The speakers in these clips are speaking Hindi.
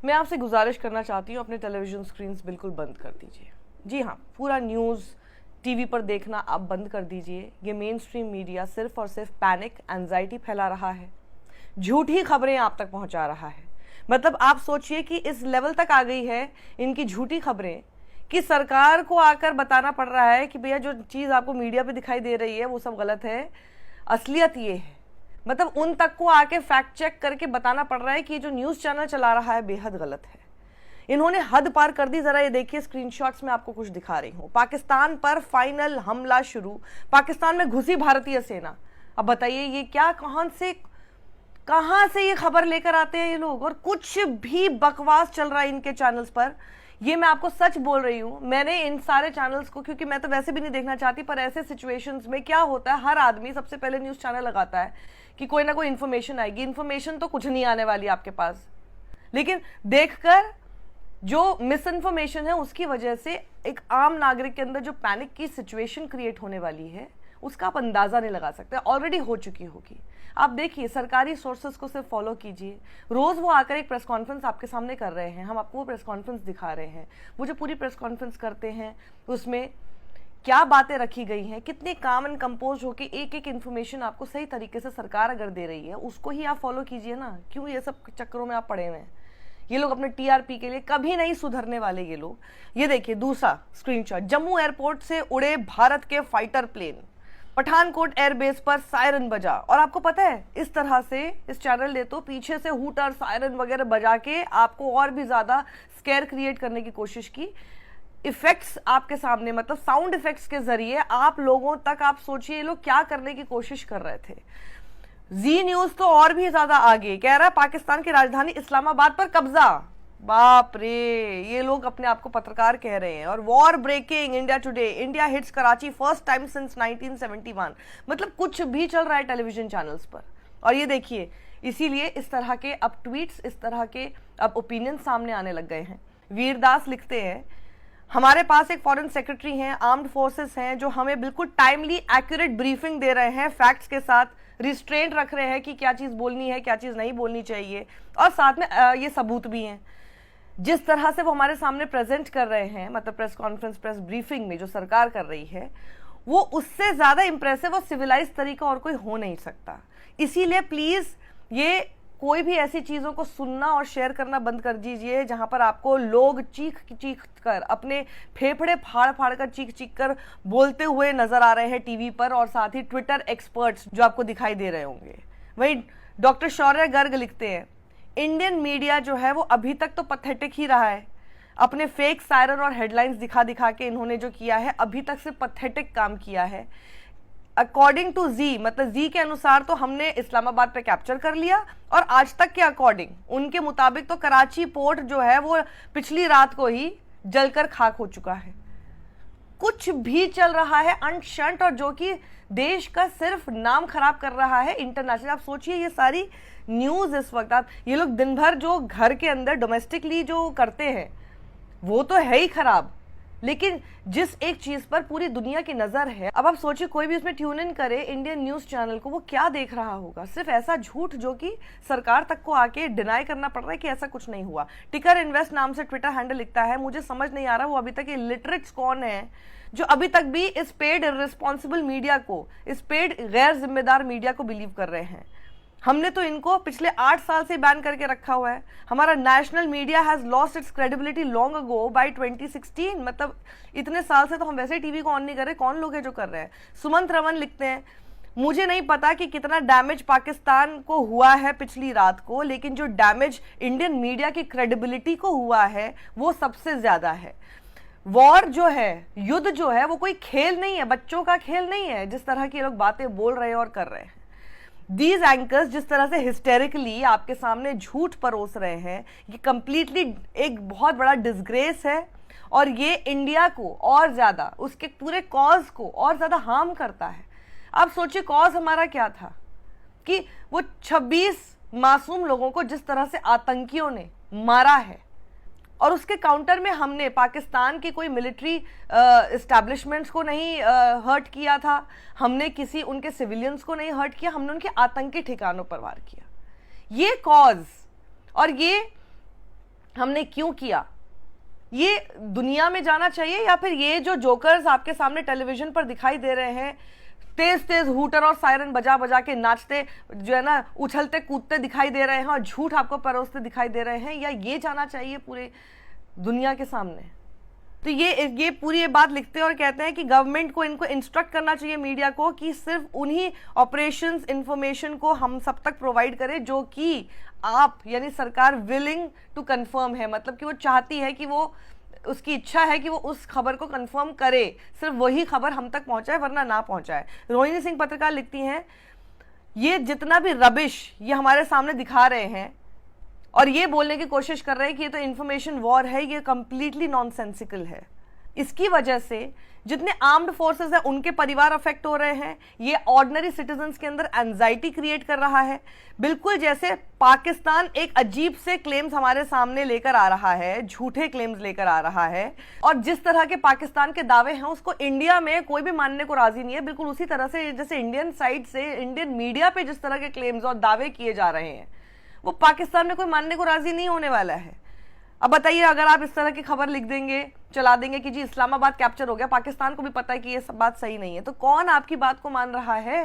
मैं आपसे गुजारिश करना चाहती हूँ, अपने टेलीविज़न स्क्रीन्स बिल्कुल बंद कर दीजिए। जी हाँ, पूरा न्यूज़ टीवी पर देखना आप बंद कर दीजिए। ये मेन स्ट्रीम मीडिया सिर्फ और सिर्फ पैनिक, एंजाइटी फैला रहा है, झूठी खबरें आप तक पहुंचा रहा है। मतलब आप सोचिए कि इस लेवल तक आ गई है इनकी झूठी खबरें कि सरकार को आकर बताना पड़ रहा है कि भैया जो चीज़ आपको मीडिया पे दिखाई दे रही है वो सब गलत है, असलियत ये है। मतलब उन तक को आके फैक्ट चेक करके बताना पड़ रहा है कि जो न्यूज़ चैनल चला रहा है बेहद गलत है। इन्होंने हद पार कर दी। जरा ये देखिए, स्क्रीनशॉट्स में आपको कुछ दिखा रही हूँ। पाकिस्तान पर फाइनल हमला शुरू, पाकिस्तान में घुसी भारतीय सेना। अब बताइए ये क्या, कहां से ये खबर लेकर आते हैं ये लोग, और कुछ भी बकवास चल रहा है इनके चैनल्स पर। ये मैं आपको सच बोल रही हूँ, मैंने इन सारे चैनल्स को, क्योंकि मैं तो वैसे भी नहीं देखना चाहती, पर ऐसे सिचुएशंस में क्या होता है, हर आदमी सबसे पहले न्यूज़ चैनल लगाता है कि कोई ना कोई इन्फॉर्मेशन आएगी। इन्फॉर्मेशन तो कुछ नहीं आने वाली आपके पास, लेकिन देखकर जो मिस इन्फॉर्मेशन है उसकी वजह से एक आम नागरिक के अंदर जो पैनिक की सिचुएशन क्रिएट होने वाली है उसका आप अंदाजा नहीं लगा सकते, ऑलरेडी हो चुकी होगी। आप देखिए, सरकारी सोर्सेज को सिर्फ फॉलो कीजिए। रोज वो आकर एक प्रेस कॉन्फ्रेंस आपके सामने कर रहे हैं, हम आपको वो प्रेस कॉन्फ्रेंस दिखा रहे हैं। वो जो पूरी प्रेस कॉन्फ्रेंस करते हैं उसमें क्या बातें रखी गई हैं, कितने काम एंड कंपोज होकर एक एक इन्फॉर्मेशन आपको सही तरीके से सरकार अगर दे रही है उसको ही आप फॉलो कीजिए ना। क्यों ये सब चक्करों में आप पड़े हुए हैं? ये लोग अपने टीआरपी के लिए कभी नहीं सुधरने वाले ये लोग। ये देखिए दूसरा स्क्रीनशॉट, जम्मू एयरपोर्ट से उड़े भारत के फाइटर प्लेन, पठानकोट एयरबेस पर सायरन बजा। और आपको पता है, इस तरह से इस चैनल ने तो पीछे से हूटर, सायरन वगैरह बजा के आपको और भी ज्यादा स्केयर क्रिएट करने की कोशिश की। इफेक्ट्स आपके सामने, मतलब साउंड इफेक्ट्स के जरिए आप लोगों तक, आप सोचिए ये लोग क्या करने की कोशिश कर रहे थे। जी न्यूज तो और भी ज्यादा आगे कह रहा है पाकिस्तान की राजधानी इस्लामाबाद पर कब्जा। बाप रे, ये लोग अपने आप को पत्रकार कह रहे हैं। और war breaking India Today, India hits Karachi first time since 1971। मतलब कुछ भी चल रहा है टेलीविजन चैनल्स पर। और ये देखिए, इसीलिए इस तरह के अब ट्वीट्स, इस तरह के अब ओपिनियन सामने आने लग गए हैं। वीरदास लिखते हैं, हमारे पास एक फॉरेन सेक्रेटरी हैं, आर्म्ड फोर्सेस हैं, जो हमें बिल्कुल टाइमली एक्यूरेट ब्रीफिंग दे रहे हैं, फैक्ट्स के साथ रिस्ट्रेंट रख रहे हैं कि क्या चीज़ बोलनी है, क्या चीज़ नहीं बोलनी चाहिए। और साथ में ये सबूत भी हैं। जिस तरह से वो हमारे सामने प्रेजेंट कर रहे हैं, मतलब प्रेस कॉन्फ्रेंस, प्रेस ब्रीफिंग में जो सरकार कर रही है, वो उससे ज़्यादा इंप्रेसिव और सिविलाइज तरीका और कोई हो नहीं सकता। इसीलिए प्लीज़ ये कोई भी ऐसी चीज़ों को सुनना और शेयर करना बंद कर दीजिए जहां पर आपको लोग चीख चीख कर, अपने फेफड़े फाड़ फाड़ कर, चीख चीख कर बोलते हुए नजर आ रहे हैं टीवी पर, और साथ ही ट्विटर एक्सपर्ट्स जो आपको दिखाई दे रहे होंगे। वही डॉक्टर शौर्य गर्ग लिखते हैं, इंडियन मीडिया जो है वो अभी तक तो पैथेटिक ही रहा है। अपने फेक सायरन और हेडलाइंस दिखा दिखा के इन्होंने जो किया है, अभी तक सिर्फ पैथेटिक काम किया है। अकॉर्डिंग टू जी, मतलब जी के अनुसार तो हमने इस्लामाबाद पे कैप्चर कर लिया, और आज तक के अकॉर्डिंग, उनके मुताबिक तो कराची पोर्ट जो है वो पिछली रात को ही जलकर खाक हो चुका है। कुछ भी चल रहा है अनशंट, और जो कि देश का सिर्फ नाम खराब कर रहा है इंटरनेशनल। आप सोचिए, ये सारी न्यूज इस वक्त, आप ये लोग दिन भर जो घर के अंदर डोमेस्टिकली जो करते हैं वो तो है ही खराब, लेकिन जिस एक चीज पर पूरी दुनिया की नजर है, अब आप सोचिए कोई भी उसमें ट्यून इन करे इंडियन न्यूज चैनल को, वो क्या देख रहा होगा? सिर्फ ऐसा झूठ जो कि सरकार तक को आके डिनाई करना पड़ रहा है कि ऐसा कुछ नहीं हुआ। टिकर इन्वेस्ट नाम से ट्विटर हैंडल लिखता है, मुझे समझ नहीं आ रहा वो अभी तक ये लिटरेट्स कौन है जो अभी तक भी इस पेड इररिस्पॉन्सिबल मीडिया को, इस पेड गैर जिम्मेदार मीडिया को बिलीव कर रहे हैं। हमने तो इनको पिछले 8 साल से बैन करके रखा हुआ है। हमारा national media has lost its credibility long ago by 2016। मतलब इतने साल से तो हम वैसे टीवी को ऑन नहीं कर रहे, कौन लोग हैं जो कर रहे हैं? सुमंत रमन लिखते हैं, मुझे नहीं पता कि कितना डैमेज पाकिस्तान को हुआ है पिछली रात को, लेकिन जो डैमेज इंडियन मीडिया की क्रेडिबिलिटी को हुआ है वो सबसे ज्यादा है। वॉर जो है, युद्ध जो है, वो कोई खेल नहीं है, बच्चों का खेल नहीं है, जिस तरह की लोग बातें बोल रहे हैं और कर रहे हैं। दीज एंकर्स जिस तरह से हिस्टेरिकली आपके सामने झूठ परोस रहे हैं, ये कंप्लीटली एक बहुत बड़ा डिसग्रेस है, और ये इंडिया को और ज्यादा, उसके पूरे कॉज को और ज्यादा हार्म करता है। आप सोचिए कॉज हमारा क्या था, कि वो 26 मासूम लोगों को जिस तरह से आतंकियों ने मारा है, और उसके काउंटर में हमने पाकिस्तान की कोई मिलिट्री एस्टैब्लिशमेंट्स को नहीं हर्ट किया था, हमने किसी उनके सिविलियंस को नहीं हर्ट किया, हमने उनके आतंकी ठिकानों पर वार किया। ये कॉज और ये हमने क्यों किया, ये दुनिया में जाना चाहिए, या फिर ये जो जोकर्स आपके सामने टेलीविजन पर दिखाई दे रहे हैं, तेज तेज हूटर और सायरन बजा बजा के नाचते, जो है ना उछलते कूदते दिखाई दे रहे हैं और झूठ आपको परोसते दिखाई दे रहे हैं, या ये जाना चाहिए पूरे दुनिया के सामने? तो ये पूरी ये बात लिखते हैं और कहते हैं कि गवर्नमेंट को इनको इंस्ट्रक्ट करना चाहिए, मीडिया को, कि सिर्फ उन्हीं ऑपरेशंस इंफॉर्मेशन को हम सब तक प्रोवाइड करें जो कि आप यानी सरकार विलिंग टू कंफर्म है, मतलब कि वो चाहती है कि वो, उसकी इच्छा है कि वो उस खबर को कंफर्म करे, सिर्फ वही खबर हम तक पहुंचाए, वरना ना पहुंचाए। रोहिणी सिंह पत्रकार लिखती हैं, ये जितना भी रबिश ये हमारे सामने दिखा रहे हैं और ये बोलने की कोशिश कर रहे हैं कि ये तो इंफॉर्मेशन वॉर है, ये कंप्लीटली नॉनसेंसिकल है। इसकी वजह से जितने आर्म्ड फोर्सेस हैं उनके परिवार अफेक्ट हो रहे हैं, ये ऑर्डिनरी सिटीजन्स के अंदर एंजाइटी क्रिएट कर रहा है, बिल्कुल जैसे पाकिस्तान एक अजीब से क्लेम्स हमारे सामने लेकर आ रहा है, झूठे क्लेम्स लेकर आ रहा है, और जिस तरह के पाकिस्तान के दावे हैं उसको इंडिया में कोई भी मानने को राजी नहीं है। बिल्कुल उसी तरह से जैसे इंडियन साइड से इंडियन मीडिया पे जिस तरह के क्लेम्स और दावे किए जा रहे हैं, वो पाकिस्तान में कोई मानने को राजी नहीं होने वाला है। अब बताइए, अगर आप इस तरह की खबर लिख देंगे, चला देंगे कि जी इस्लामाबाद कैप्चर हो गया, पाकिस्तान को भी पता है कि ये सब बात सही नहीं है, तो कौन आपकी बात को मान रहा है?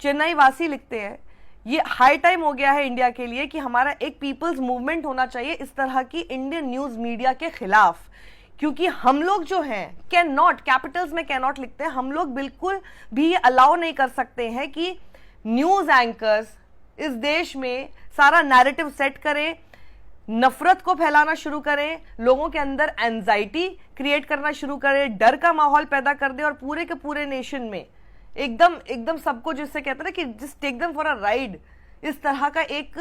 चेन्नई वासी लिखते हैं, ये हाई टाइम हो गया है इंडिया के लिए कि हमारा एक पीपल्स मूवमेंट होना चाहिए इस तरह की इंडियन न्यूज मीडिया के खिलाफ, क्योंकि हम लोग जो हैं कैन नॉट, कैपिटल्स में कैन नॉट लिखते हैं, हम लोग बिल्कुल भी ये अलाउ नहीं कर सकते हैं कि न्यूज एंकर्स इस देश में सारा नैरेटिव सेट करें, नफरत को फैलाना शुरू करें, लोगों के अंदर एंजाइटी क्रिएट करना शुरू करें, डर का माहौल पैदा कर दे और पूरे के पूरे नेशन में एकदम सबको, जिससे कहते हैं ना कि just take them for a ride, इस तरह का एक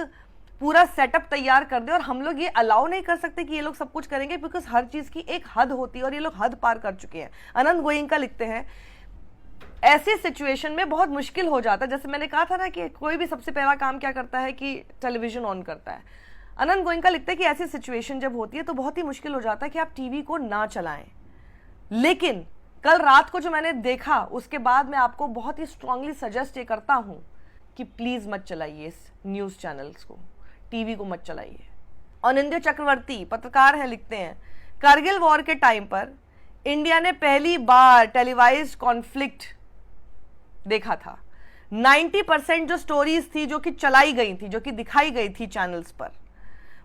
पूरा सेटअप तैयार कर दे। और हम लोग ये अलाउ नहीं कर सकते कि ये लोग सब कुछ करेंगे, बिकॉज हर चीज की एक हद होती है और ये लोग हद पार कर चुके हैं। अनंत गोयनका लिखते हैं, ऐसी सिचुएशन में बहुत मुश्किल हो जाता है, जैसे मैंने कहा था ना कि कोई भी सबसे पहला काम क्या करता है कि टेलीविजन ऑन करता है। अनंत गोयनका लिखते हैं कि ऐसी सिचुएशन जब होती है तो बहुत ही मुश्किल हो जाता है कि आप टीवी को ना चलाएं। लेकिन कल रात को जो मैंने देखा उसके बाद मैं आपको बहुत ही स्ट्रांगली सजेस्ट ये करता हूं कि प्लीज मत चलाइए इस न्यूज चैनल्स को, टीवी को मत चलाइए। अनिंद्य चक्रवर्ती पत्रकार हैं, लिखते हैं, कारगिल वॉर के टाइम पर इंडिया ने पहली बार टेलीवाइज्ड कॉन्फ्लिक्ट देखा था। 90% जो स्टोरीज थी जो कि चलाई गई थी, जो कि दिखाई गई थी चैनल्स पर,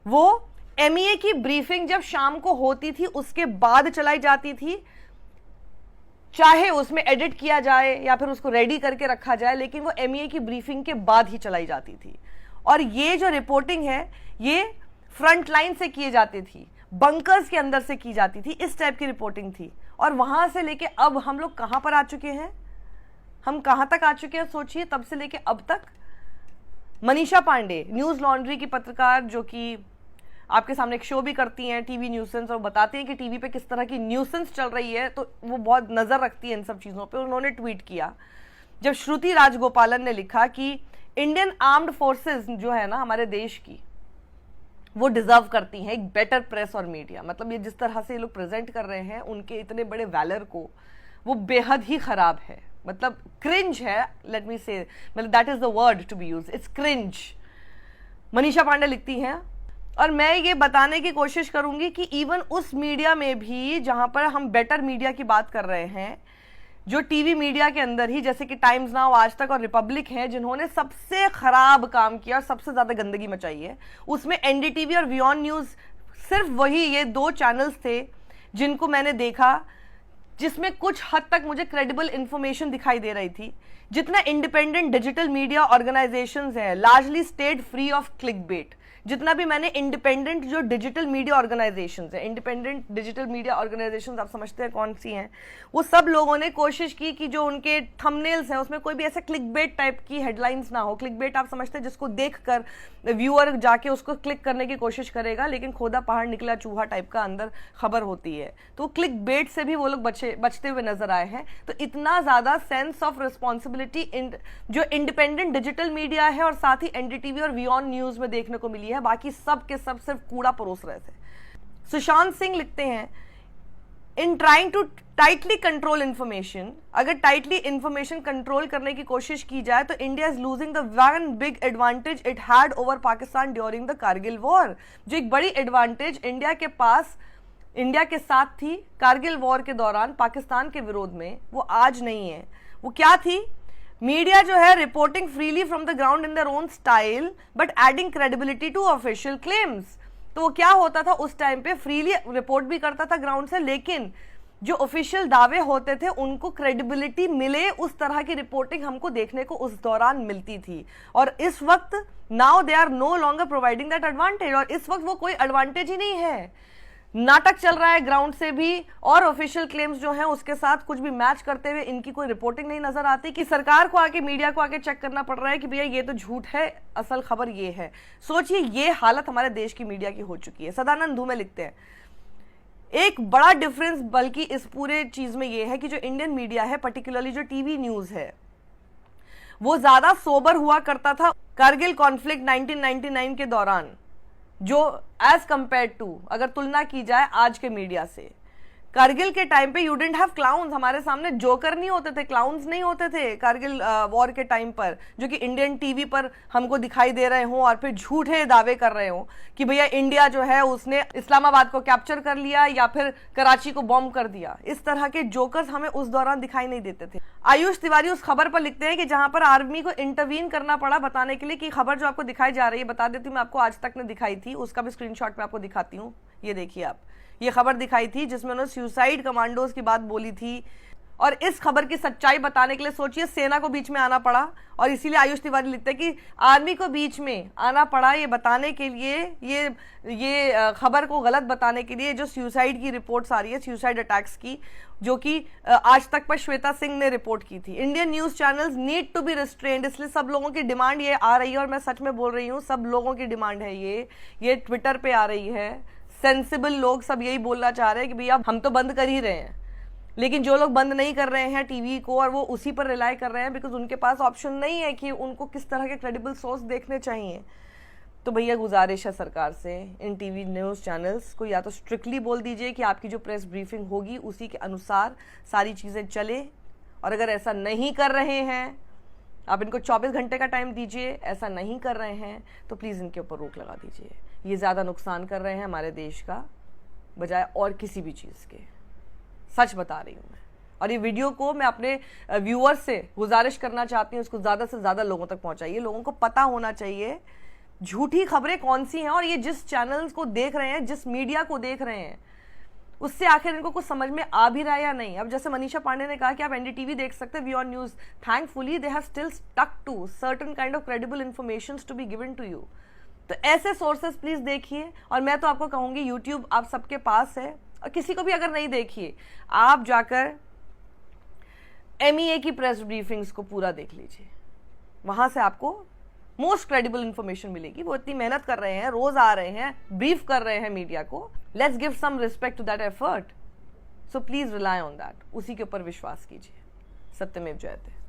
वो एमईए की ब्रीफिंग जब शाम को होती थी उसके बाद चलाई जाती थी, चाहे उसमें एडिट किया जाए या फिर उसको रेडी करके रखा जाए, लेकिन वो एमईए की ब्रीफिंग के बाद ही चलाई जाती थी। और ये जो रिपोर्टिंग है ये फ्रंट लाइन से की जाती थी, बंकर्स के अंदर से की जाती थी, इस टाइप की रिपोर्टिंग थी। और वहां से लेके अब हम लोग कहां पर आ चुके हैं, हम कहां तक आ चुके हैं सोचिए, तब से लेके अब तक। मनीषा पांडे न्यूज लॉन्ड्री की पत्रकार, जो कि आपके सामने एक शो भी करती हैं टीवी न्यूसेंस, और बताती हैं कि टीवी पे किस तरह की न्यूसेंस चल रही है, तो वो बहुत नजर रखती है इन सब चीजों पे। उन्होंने ट्वीट किया जब श्रुति राजगोपालन ने लिखा कि इंडियन आर्म्ड फोर्सेस जो है ना हमारे देश की, वो डिजर्व करती हैं एक बेटर प्रेस और मीडिया। मतलब ये जिस तरह से ये लोग प्रेजेंट कर रहे हैं उनके इतने बड़े वैलर को, वो बेहद ही खराब है, मतलब क्रिंज है, लेट मी से, मतलब that is the word to be use, it's cringe. Manisha Pandey लिखती हैं, और मैं ये बताने की कोशिश करूंगी कि इवन उस मीडिया में भी जहां पर हम बेटर मीडिया की बात कर रहे हैं, जो टीवी मीडिया के अंदर ही जैसे कि टाइम्स नाउ, आज तक और रिपब्लिक हैं, जिन्होंने सबसे खराब काम किया और सबसे ज्यादा गंदगी मचाई है, उसमें एनडीटीवी और वियॉन न्यूज, सिर्फ वही ये 2 चैनल्स थे जिनको मैंने देखा जिसमें कुछ हद तक मुझे क्रेडिबल इंफॉर्मेशन दिखाई दे रही थी। जितना इंडिपेंडेंट डिजिटल मीडिया ऑर्गेनाइजेशंस हैं largely stayed free of clickbait. जितना भी मैंने इंडिपेंडेंट जो डिजिटल मीडिया ऑर्गेनाइजेशंस हैं, इंडिपेंडेंट डिजिटल मीडिया ऑर्गेनाइजेशंस आप समझते हैं कौन सी हैं, वो सब लोगों ने कोशिश की कि जो उनके थंबनेल्स हैं उसमें कोई भी ऐसे क्लिकबेट टाइप की हेडलाइंस ना हो। क्लिकबेट आप समझते हैं जिसको देखकर व्यूअर जाके उसको क्लिक करने की कोशिश करेगा, लेकिन खोदा पहाड़ निकला चूहा टाइप का अंदर खबर होती है, तो क्लिकबेट से भी वो लोग बचते हुए नजर आए हैं। तो इतना ज्यादा सेंस ऑफ रिस्पॉन्सिबिलिटी जो इंडिपेंडेंट डिजिटल मीडिया है और साथ ही एनडीटीवी और वियॉन न्यूज में देखने को मिली है, बाकी सब के सब सिर्फ कूड़ा परोस रहे थे। सुशांत सिंह लिखते हैं, in trying to tightly control information, अगर टाइटली इंफॉर्मेशन कंट्रोल करने की कोशिश की जाए तो India is losing the one big advantage it had over Pakistan during the Kargil war. जो एक बड़ी एडवांटेज इंडिया के पास, इंडिया के साथ थी कारगिल वॉर के दौरान पाकिस्तान के विरोध में, वो आज नहीं है। वो क्या थी? मीडिया जो है reporting freely from the ground in their own style but adding credibility to official claims. तो वो क्या होता था उस टाइम पे? फ्रीली रिपोर्ट भी करता था ग्राउंड से, लेकिन जो ऑफिशियल दावे होते थे उनको क्रेडिबिलिटी मिले, उस तरह की रिपोर्टिंग हमको देखने को उस दौरान मिलती थी। और इस वक्त now they are no longer providing that advantage, और इस वक्त वो कोई एडवांटेज ही नहीं है। नाटक चल रहा है ग्राउंड से भी और ऑफिशियल क्लेम्स जो हैं उसके साथ कुछ भी मैच करते हुए इनकी कोई रिपोर्टिंग नहीं नजर आती कि सरकार को आके, मीडिया को आके चेक करना पड़ रहा है कि भैया ये तो झूठ है, असल खबर ये है। सोचिए ये हालत हमारे देश की मीडिया की हो चुकी है। सदानंद धूमे लिखते हैं, एक बड़ा डिफरेंस बल्कि इस पूरे चीज में ये है कि जो इंडियन मीडिया है, पर्टिकुलरली जो टीवी न्यूज है, वो ज्यादा सोबर हुआ करता था कारगिल कॉन्फ्लिक्ट 1999 के दौरान, जो एज कंपेयर टू, अगर तुलना की जाए आज के मीडिया से। कारगिल के टाइम पे यू डिडंट हैव क्लाउन्स, हमारे सामने जोकर नहीं होते थे, क्लाउन्स नहीं होते थे कारगिल वॉर के टाइम पर, जो कि इंडियन टीवी पर हमको दिखाई दे रहे हों और फिर झूठे दावे कर रहे हों कि भैया इंडिया जो है उसने इस्लामाबाद को कैप्चर कर लिया या फिर कराची को बॉम्ब कर दिया। इस तरह के जोकर्स हमें उस दौरान दिखाई नहीं देते थे। आयुष तिवारी उस खबर पर लिखते हैं कि जहां पर आर्मी को इंटरवीन करना पड़ा बताने के लिए कि खबर जो आपको दिखाई जा रही है, बता देती हूँ मैं आपको, आज तक ने दिखाई थी, उसका भी स्क्रीनशॉट मैं आपको दिखाती हूँ। ये देखिए आप, ये खबर दिखाई थी जिसमें उन्होंने सुसाइड कमांडोज की बात बोली थी, और इस खबर की सच्चाई बताने के लिए सोचिए सेना को बीच में आना पड़ा। और इसीलिए आयुष तिवारी लिखते हैं कि आर्मी को बीच में आना पड़ा ये बताने के लिए, ये खबर को गलत बताने के लिए, जो सुसाइड की रिपोर्ट्स आ रही है, सुसाइड अटैक्स की, जो कि आज तक पर श्वेता सिंह ने रिपोर्ट की थी। Indian news channels need to be restrained, इसलिए सब लोगों की डिमांड ये आ रही है, और मैं सच में बोल रही हूँ सब लोगों की डिमांड है ये ट्विटर पे आ रही है। सेंसिबल लोग सब यही बोलना चाह रहे हैं कि भैया हम तो बंद कर ही रहे हैं, लेकिन जो लोग बंद नहीं कर रहे हैं टीवी को और वो उसी पर रिलाई कर रहे हैं बिकॉज उनके पास ऑप्शन नहीं है कि उनको किस तरह के क्रेडिबल सोर्स देखने चाहिए। तो भैया गुजारिश है सरकार से, इन टीवी न्यूज़ चैनल्स को या तो स्ट्रिक्टली बोल दीजिए कि आपकी जो प्रेस ब्रीफिंग होगी उसी के अनुसार सारी चीज़ें चले, और अगर ऐसा नहीं कर रहे हैं, आप इनको 24 घंटे का टाइम दीजिए, ऐसा नहीं कर रहे हैं तो प्लीज़ इनके ऊपर रोक लगा दीजिए। ये ज़्यादा नुकसान कर रहे हैं हमारे देश का बजाय और किसी भी चीज़ के, सच बता रही हूँ मैं। और ये वीडियो को मैं अपने व्यूअर्स से गुजारिश करना चाहती हूँ, इसको ज़्यादा से ज़्यादा लोगों तक पहुँचाइए। लोगों को पता होना चाहिए झूठी खबरें कौन सी हैं, और ये जिस चैनल्स को देख रहे हैं, जिस मीडिया को देख रहे हैं, उससे आखिर इनको कुछ समझ में आ भी रहा है या नहीं। अब जैसे मनीषा पांडे ने कहा कि आप एनडीटीवी देख सकते हैं, वी ऑन news, thankfully they have still stuck to certain kind of credible informations to be given to you. तो ऐसे सोर्सेस प्लीज देखिए, और मैं तो आपको कहूंगी यूट्यूब आप सबके पास है, और किसी को भी अगर नहीं देखिए आप जाकर MEA की प्रेस ब्रीफिंग्स को पूरा देख लीजिए, वहां से आपको मोस्ट क्रेडिबल इंफॉर्मेशन मिलेगी। वो इतनी मेहनत कर रहे हैं, रोज आ रहे हैं, ब्रीफ कर रहे हैं मीडिया को। Let's give some respect to that effort, so please rely on that, उसी के ऊपर विश्वास कीजिए। सत्यमेव जयते।